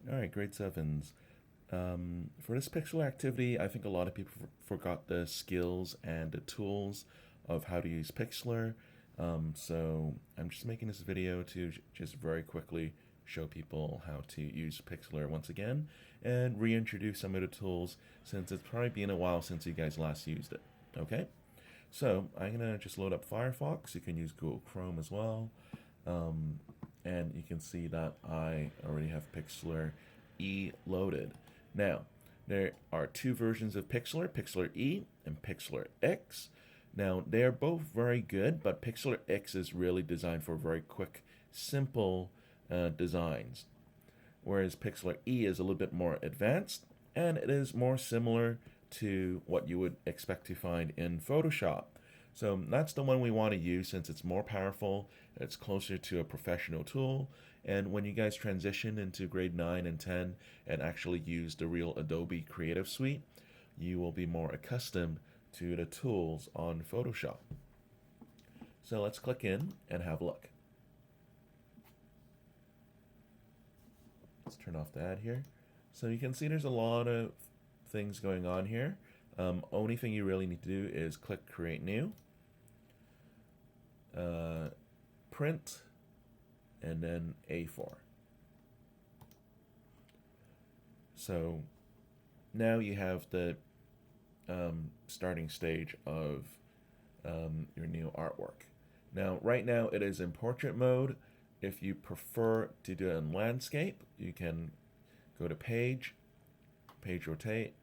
All right, grade sevens. For this Pixlr activity, I think a lot of people forgot the skills and the tools of how to use Pixlr. So I'm just making this video to just very quickly show people how to use Pixlr once again and reintroduce some of the tools since it's probably been a while since you guys last used it. Okay, so I'm gonna just load up Firefox. You can use Google Chrome as well. Um, and you can see that I already have Pixlr E loaded. Now, there are two versions of Pixlr, Pixlr E and Pixlr X. Now, they are both very good, but Pixlr X is really designed for very quick, simple designs, whereas Pixlr E is a little bit more advanced, and it is more similar to what you would expect to find in Photoshop. So that's the one we want to use since it's more powerful, it's closer to a professional tool, and when you guys transition into grade 9 and 10 and actually use the real Adobe Creative Suite, you will be more accustomed to the tools on Photoshop. So let's click in and have a look. Let's turn off the ad here. So you can see there's a lot of things going on here. Only thing you really need to do is click Create New, Print, and then A4. So now you have the starting stage of your new artwork. Now, right now it is in portrait mode. If you prefer to do it in landscape, you can go to Page, Page Rotate,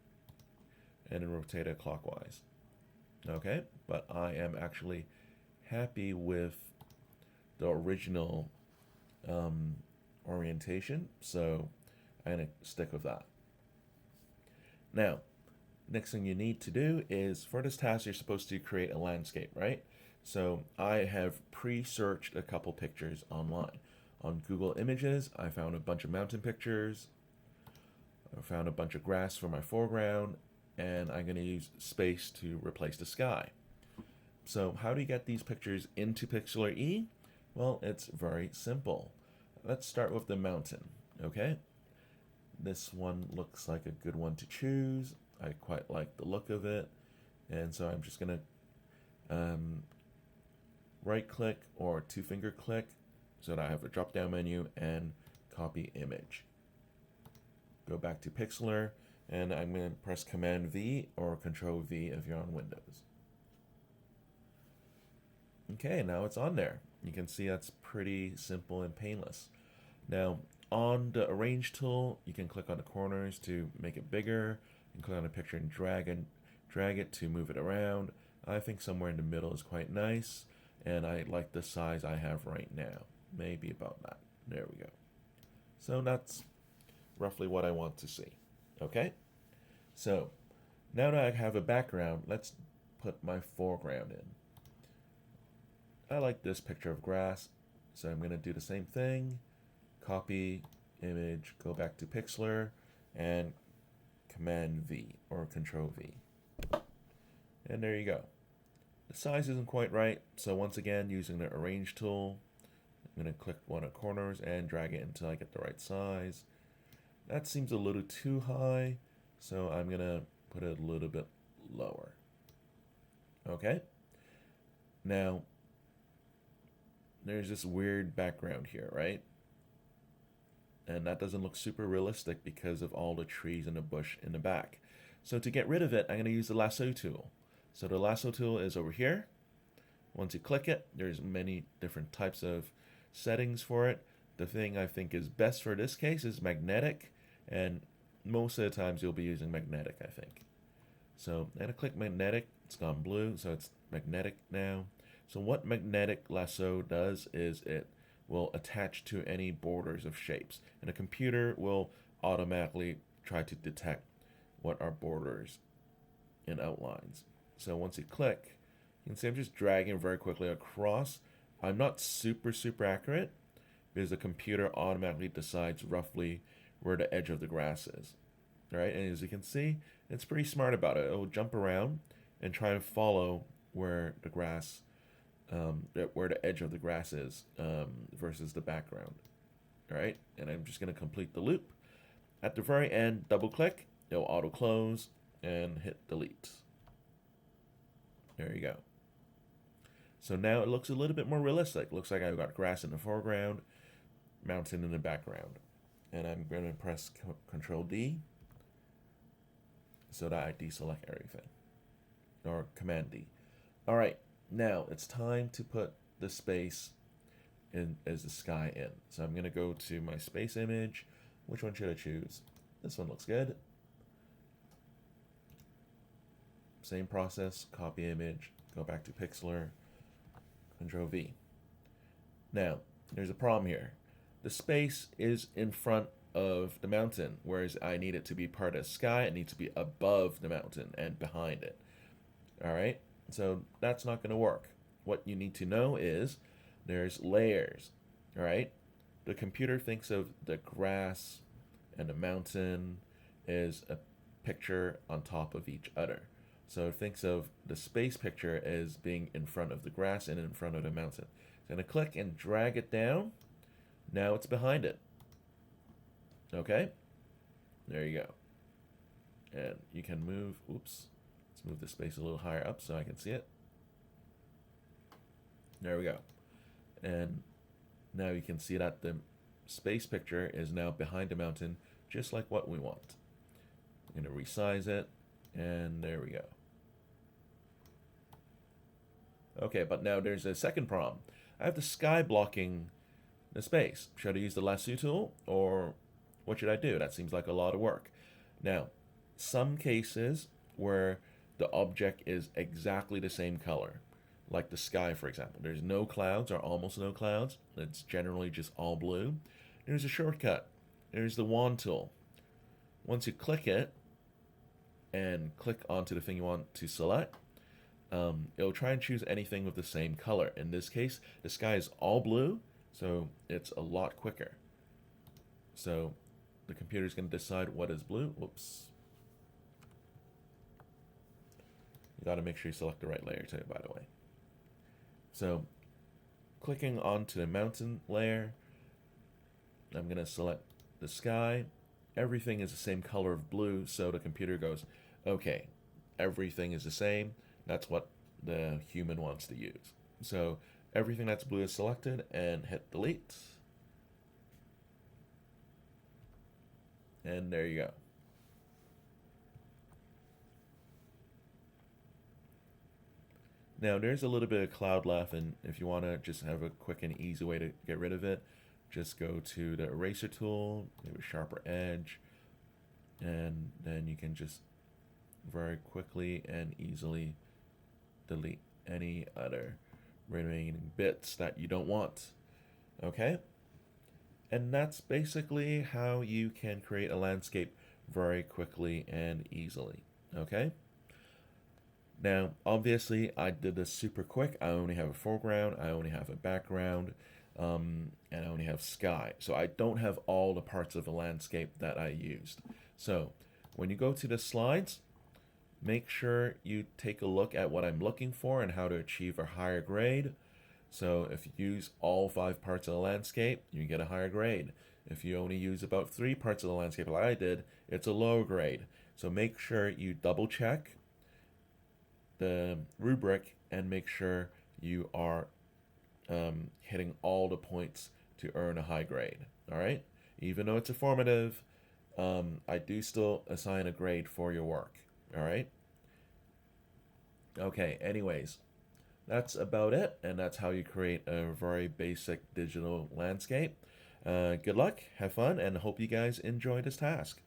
and then rotate it clockwise. Okay, but I am actually happy with the original orientation, so I'm going to stick with that. Now, next thing you need to do is, for this task, you're supposed to create a landscape, right? So I have pre-searched a couple pictures online. On Google Images, I found a bunch of mountain pictures. I found a bunch of grass for my foreground, and I'm going to use space to replace the sky. So how do you get these pictures into Pixlr E? Well, it's very simple. Let's start with the mountain, okay? This one looks like a good one to choose. I quite like the look of it, and so I'm just going to right click or two-finger click so that I have a drop-down menu and copy image. Go back to Pixlr, and I'm going to press Command V or Control V if you're on Windows. Okay, now it's on there. You can see that's pretty simple and painless. Now, on the Arrange tool, you can click on the corners to make it bigger. You can click on a picture and drag it to move it around. I think somewhere in the middle is quite nice, and I like the size I have right now. Maybe about that. There we go. So that's roughly what I want to see. Okay? So, now that I have a background, let's put my foreground in. I like this picture of grass, so I'm going to do the same thing. Copy, image, go back to Pixlr, and Command V or Control V. And there you go. The size isn't quite right, so once again, using the Arrange tool, I'm going to click one of the corners and drag it until I get the right size. That seems a little too high, so I'm going to put it a little bit lower. Okay? Now, there's this weird background here, right? And that doesn't look super realistic because of all the trees and the bush in the back. So to get rid of it, I'm going to use the lasso tool. So the lasso tool is over here. Once you click it, there's many different types of settings for it. The thing I think is best for this case is magnetic, and most of the times you'll be using magnetic, I think. So I'm going to click magnetic. It's gone blue, so it's magnetic now. So what magnetic lasso does is it will attach to any borders of shapes, and a computer will automatically try to detect what are borders and outlines. So once you click, you can see I'm just dragging very quickly across. I'm not super accurate because the computer automatically decides roughly where the edge of the grass is. All right, and as you can see, it's pretty smart about it. It will jump around and try to follow where the grass where the edge of the grass is versus the background. All right, and I'm just going to complete the loop. At the very end, double click, it'll auto close, and hit delete. There you go. So now it looks a little bit more realistic. Looks like I've got grass in the foreground, mountain in the background. And I'm going to press Control D so that I deselect everything. Or Command D. All right, now it's time to put the space in as the sky in. So I'm going to go to my space image. Which one should I choose? This one looks good. Same process, copy image, go back to Pixlr, Control V. Now, there's a problem here. The space is in front of the mountain, whereas I need it to be part of the sky. It needs to be above the mountain and behind it. All right, so that's not going to work. What you need to know is there's layers. All right, the computer thinks of the grass and the mountain as a picture on top of each other. So it thinks of the space picture as being in front of the grass and in front of the mountain. So I'm going to click and drag it down. Now it's behind it. Okay? There you go. And you can move, oops, let's move the space a little higher up so I can see it. There we go. And now you can see that the space picture is now behind the mountain, just like what we want. I'm going to resize it, and there we go. Okay, but now there's a second problem. I have the sky blocking the space. Should I use the lasso tool, or what should I do? That seems like a lot of work. Now, some cases where the object is exactly the same color, like the sky, for example. There's no clouds or almost no clouds. It's generally just all blue. There's a shortcut. There's the wand tool. Once you click it and click onto the thing you want to select, it'll try and choose anything with the same color. In this case, the sky is all blue, so it's a lot quicker. So the computer's going to decide what is blue. Whoops. You got to make sure you select the right layer too, by the way. So clicking onto the mountain layer, I'm going to select the sky. Everything is the same color of blue, so the computer goes, okay, everything is the same. That's what the human wants to use. So everything that's blue is selected, and hit delete. And there you go. Now there's a little bit of cloud left, and if you want to just have a quick and easy way to get rid of it, just go to the eraser tool, maybe sharper edge, and then you can just very quickly and easily delete any other remaining bits that you don't want. Okay? And that's basically how you can create a landscape very quickly and easily. Okay? Now, obviously, I did this super quick. I only have a foreground, I only have a background, and I only have sky. So I don't have all the parts of a landscape that I used. So when you go to the slides, make sure you take a look at what I'm looking for and how to achieve a higher grade. So if you use all 5 parts of the landscape, you get a higher grade. If you only use about 3 parts of the landscape like I did, it's a lower grade. So make sure you double check the rubric and make sure you are hitting all the points to earn a high grade. All right? Even though it's a formative, I do still assign a grade for your work. All right? Okay, anyways, that's about it, and that's how you create a very basic digital landscape. Good luck, have fun, and hope you guys enjoy this task.